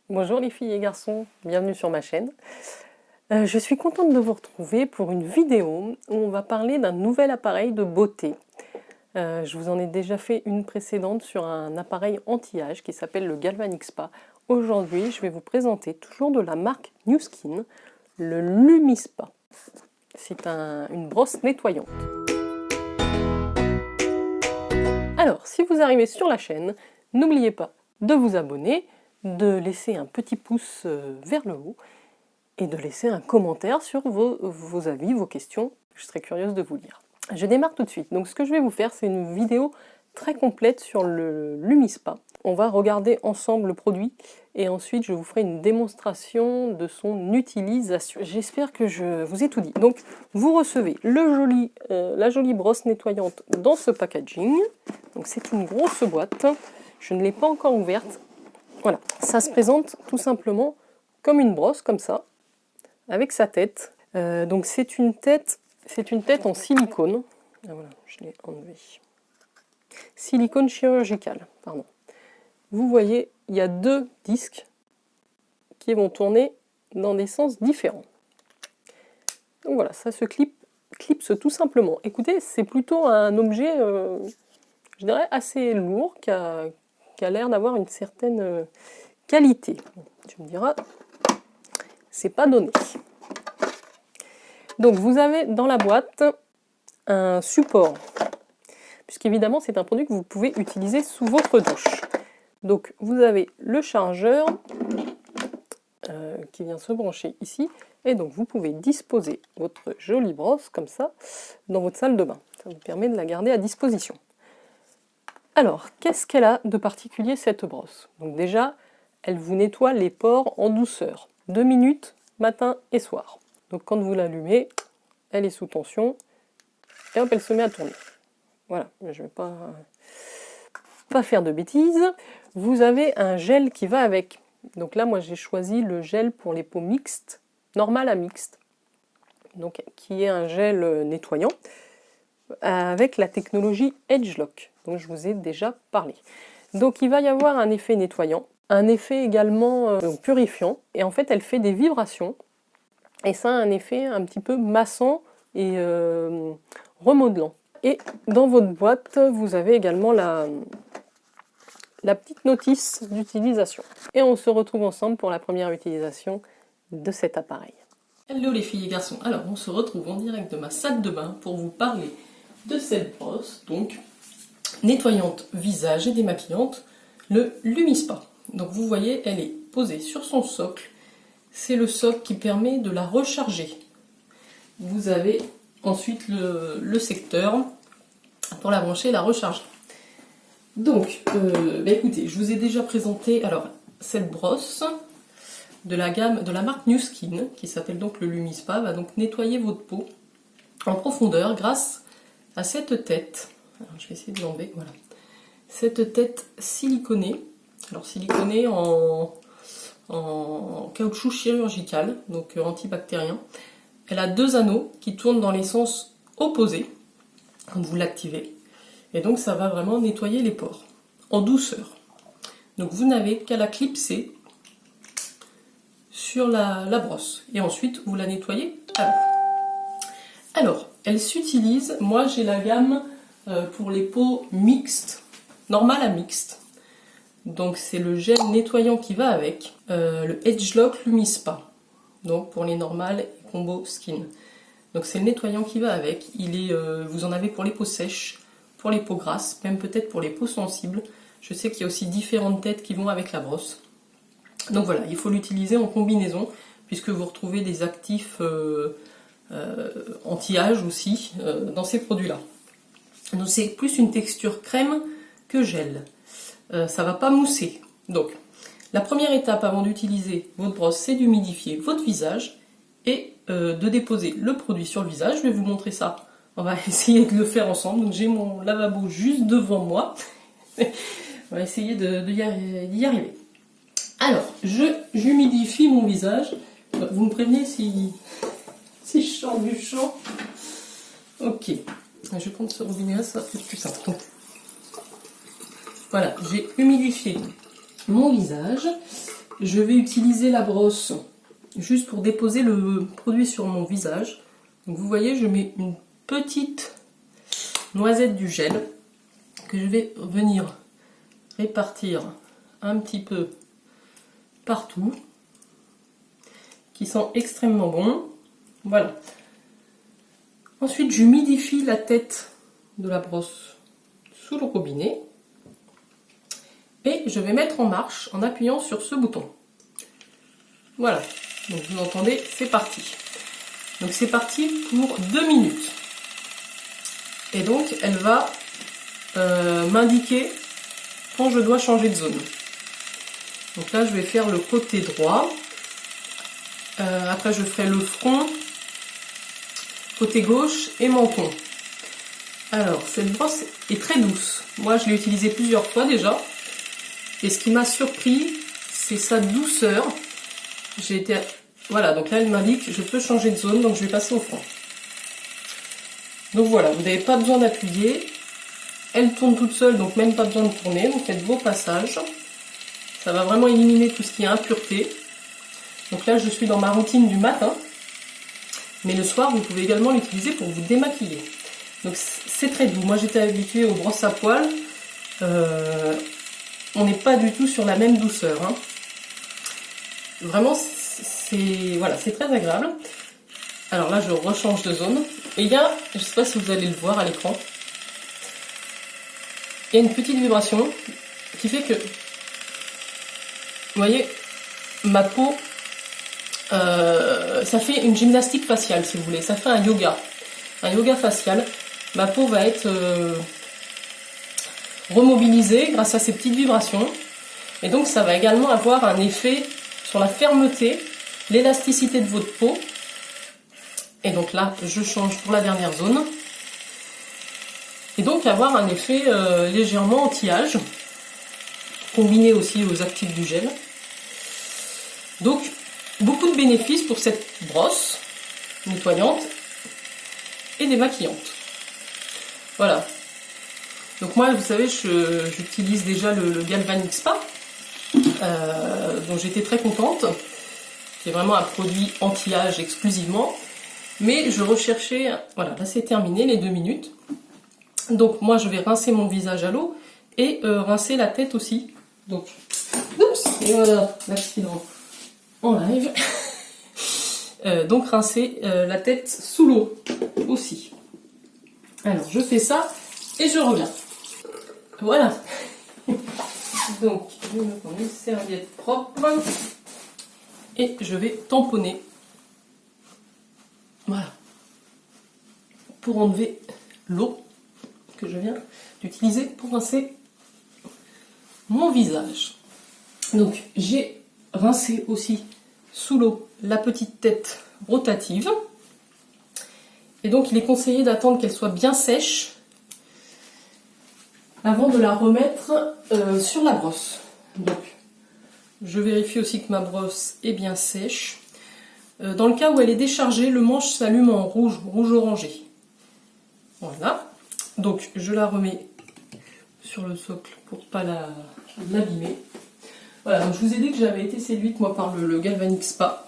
Bonjour les filles et garçons, bienvenue sur ma chaîne. Je suis contente de vous retrouver pour une vidéo où on va parler d'un nouvel appareil de beauté. Je vous en ai déjà fait une précédente sur un appareil anti-âge qui s'appelle le Galvanic Spa. Aujourd'hui, je vais vous présenter, toujours de la marque Nu Skin, le LumiSpa. C'est une brosse nettoyante. Alors, si vous arrivez sur la chaîne, n'oubliez pas de vous abonner, de laisser un petit pouce vers le haut et de laisser un commentaire sur vos avis, vos questions. Je serais curieuse de vous lire. Je démarre tout de suite. Donc ce que je vais vous faire, c'est une vidéo très complète sur le LumiSpa. On va regarder ensemble le produit et ensuite je vous ferai une démonstration de son utilisation. J'espère que je vous ai tout dit. Donc vous recevez la jolie brosse nettoyante dans ce packaging. Donc c'est une grosse boîte. Je ne l'ai pas encore ouverte. Voilà, ça se présente tout simplement comme une brosse, comme ça, avec sa tête. Donc c'est une tête en silicone. Ah, voilà, je l'ai enlevé. Silicone chirurgical, pardon. Vous voyez, il y a deux disques qui vont tourner dans des sens différents. Donc voilà, ça se clipse tout simplement. Écoutez, c'est plutôt un objet, je dirais, assez lourd, qui a l'air d'avoir une certaine qualité. Tu me diras, c'est pas donné. Donc vous avez dans la boîte un support, puisqu'évidemment c'est un produit que vous pouvez utiliser sous votre douche. Donc vous avez le chargeur qui vient se brancher ici, et donc vous pouvez disposer votre jolie brosse comme ça dans votre salle de bain. Ça vous permet de la garder à disposition. Alors, qu'est-ce qu'elle a de particulier cette brosse? Donc déjà, elle vous nettoie les pores en douceur, 2 minutes, matin et soir. Donc quand vous l'allumez, elle est sous tension, et hop, elle se met à tourner. Voilà, je ne vais pas faire de bêtises. Vous avez un gel qui va avec. Donc là, moi j'ai choisi le gel pour les peaux mixtes, normal à mixte. Donc qui est un gel nettoyant, avec la technologie Edgelock, dont je vous ai déjà parlé. Donc il va y avoir un effet nettoyant, un effet également purifiant, et en fait elle fait des vibrations, et ça a un effet un petit peu massant et remodelant. Et dans votre boîte, vous avez également la petite notice d'utilisation. Et on se retrouve ensemble pour la première utilisation de cet appareil. Hello les filles et garçons, alors on se retrouve en direct de ma salle de bain pour vous parler de cette brosse, donc nettoyante visage et démaquillante, le LumiSpa. Donc vous voyez, elle est posée sur son socle. C'est le socle qui permet de la recharger. Vous avez ensuite le secteur pour la brancher et la recharger. Donc, écoutez, je vous ai déjà présenté alors cette brosse de la gamme de la marque Nu Skin, qui s'appelle donc le LumiSpa, va donc nettoyer votre peau en profondeur grâce à cette tête. Alors, je vais essayer de l'enlever, voilà. Cette tête siliconée, alors siliconée en caoutchouc chirurgical, donc antibactérien. Elle a deux anneaux qui tournent dans les sens opposés quand vous l'activez. Et donc ça va vraiment nettoyer les pores en douceur. Donc vous n'avez qu'à la clipser sur la brosse. Et ensuite vous la nettoyez à l'eau. Alors, elle s'utilise, moi j'ai la gamme pour les peaux mixtes, normales à mixtes. Donc c'est le gel nettoyant qui va avec, le Edgelock LumiSpa. Donc pour les normales et combo skin. Donc c'est le nettoyant qui va avec. Vous en avez pour les peaux sèches, pour les peaux grasses, même peut-être pour les peaux sensibles. Je sais qu'il y a aussi différentes têtes qui vont avec la brosse. Donc voilà, il faut l'utiliser en combinaison, puisque vous retrouvez des actifs anti-âge aussi dans ces produits-là. Donc c'est plus une texture crème que gel. Ça va pas mousser. Donc la première étape avant d'utiliser votre brosse, c'est d'humidifier votre visage et de déposer le produit sur le visage. Je vais vous montrer ça. On va essayer de le faire ensemble. Donc j'ai mon lavabo juste devant moi. On va essayer d'y arriver. Alors, j'humidifie mon visage. Vous me prévenez si je sors du champ. Ok. Je vais prendre ce robinet-là, ça va être plus simple. Donc, voilà, j'ai humidifié mon visage. je vais utiliser la brosse juste pour déposer le produit sur mon visage. Donc vous voyez, je mets une petite noisette du gel que je vais venir répartir un petit peu partout, qui sent extrêmement bon. Voilà. Ensuite, j'humidifie la tête de la brosse sous le robinet et je vais mettre en marche en appuyant sur ce bouton. Voilà. Donc vous entendez, c'est parti. Donc c'est parti pour 2 minutes. Et donc elle va m'indiquer quand je dois changer de zone. Donc là je vais faire le côté droit. Après je ferai le front, côté gauche et menton. Alors cette brosse est très douce. Moi je l'ai utilisée plusieurs fois déjà. Et ce qui m'a surpris, c'est sa douceur. Voilà, donc là elle m'indique je peux changer de zone, donc je vais passer au front. Donc voilà, vous n'avez pas besoin d'appuyer. Elle tourne toute seule, donc même pas besoin de tourner. Vous faites vos passages. Ça va vraiment éliminer tout ce qui est impureté. Donc là, je suis dans ma routine du matin. Mais le soir, vous pouvez également l'utiliser pour vous démaquiller. Donc c'est très doux. Moi, j'étais habituée aux brosses à poils. On n'est pas du tout sur la même douceur. Hein. Vraiment, c'est très agréable. Alors là, je rechange de zone. Et il y a, je ne sais pas si vous allez le voir à l'écran, il y a une petite vibration qui fait que, vous voyez, ma peau, ça fait une gymnastique faciale, si vous voulez. Ça fait un yoga facial. Ma peau va être remobilisée grâce à ces petites vibrations. Et donc, ça va également avoir un effet sur la fermeté, l'élasticité de votre peau. Et donc là, je change pour la dernière zone. Et donc avoir un effet légèrement anti-âge, combiné aussi aux actifs du gel. Donc, beaucoup de bénéfices pour cette brosse nettoyante et démaquillante. Voilà. Donc moi, vous savez, j'utilise déjà le Galvanic Spa, dont j'étais très contente. C'est vraiment un produit anti-âge exclusivement. Mais je recherchais, voilà, là c'est terminé les 2 minutes. Donc moi je vais rincer mon visage à l'eau et rincer la tête aussi. Donc, oups, et voilà, l'accident en live. Donc rincer la tête sous l'eau aussi. Alors je fais ça et je reviens. Voilà. Donc je vais me prendre une serviette propre et je vais tamponner. Voilà, pour enlever l'eau que je viens d'utiliser pour rincer mon visage. Donc j'ai rincé aussi sous l'eau la petite tête rotative. Et donc il est conseillé d'attendre qu'elle soit bien sèche avant de la remettre sur la brosse. Donc je vérifie aussi que ma brosse est bien sèche. Dans le cas où elle est déchargée, le manche s'allume en rouge orangé. Voilà. Donc je la remets sur le socle pour pas l'abîmer. Voilà, donc je vous ai dit que j'avais été séduite moi par le Galvanic Spa.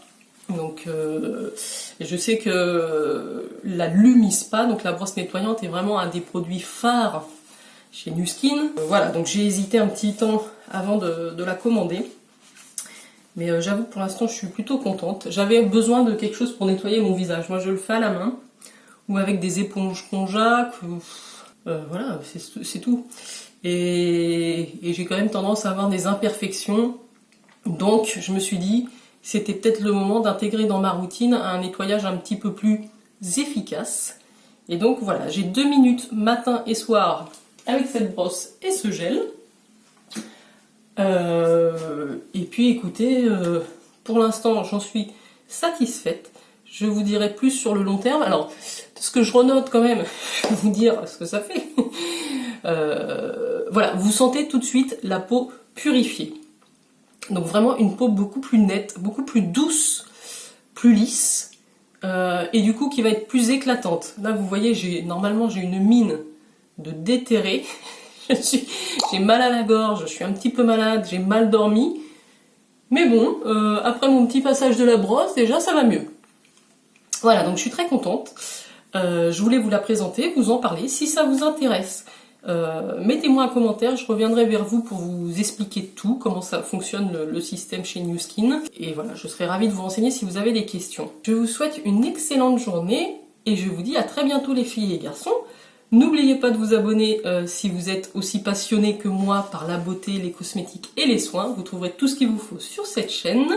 Donc je sais que la Lumi Spa, donc la brosse nettoyante, est vraiment un des produits phares chez Nu Skin. Voilà, donc j'ai hésité un petit temps avant de la commander. Mais j'avoue que pour l'instant je suis plutôt contente. J'avais besoin de quelque chose pour nettoyer mon visage. Moi je le fais à la main ou avec des éponges Konjac. Voilà, c'est tout. Et j'ai quand même tendance à avoir des imperfections. Donc je me suis dit, c'était peut-être le moment d'intégrer dans ma routine un nettoyage un petit peu plus efficace. Et donc voilà, j'ai 2 minutes matin et soir avec cette brosse et ce gel. Et puis écoutez, pour l'instant j'en suis satisfaite. Je vous dirai plus sur le long terme. Alors, ce que je renote quand même, je vais vous dire ce que ça fait. Voilà, vous sentez tout de suite la peau purifiée. Donc vraiment une peau beaucoup plus nette, beaucoup plus douce, plus lisse, et du coup qui va être plus éclatante. Là vous voyez, normalement j'ai une mine de déterré. J'ai mal à la gorge, je suis un petit peu malade, j'ai mal dormi. Mais bon, après mon petit passage de la brosse, déjà ça va mieux. Voilà, donc je suis très contente. Je voulais vous la présenter, vous en parler. Si ça vous intéresse, mettez-moi un commentaire, je reviendrai vers vous pour vous expliquer tout, comment ça fonctionne le système chez Nu Skin. Et voilà, je serai ravie de vous renseigner si vous avez des questions. Je vous souhaite une excellente journée et je vous dis à très bientôt les filles et garçons. N'oubliez pas de vous abonner si vous êtes aussi passionné que moi par la beauté, les cosmétiques et les soins. Vous trouverez tout ce qu'il vous faut sur cette chaîne.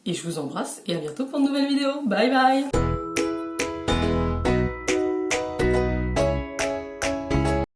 Et je vous embrasse et à bientôt pour une nouvelle vidéo. Bye bye!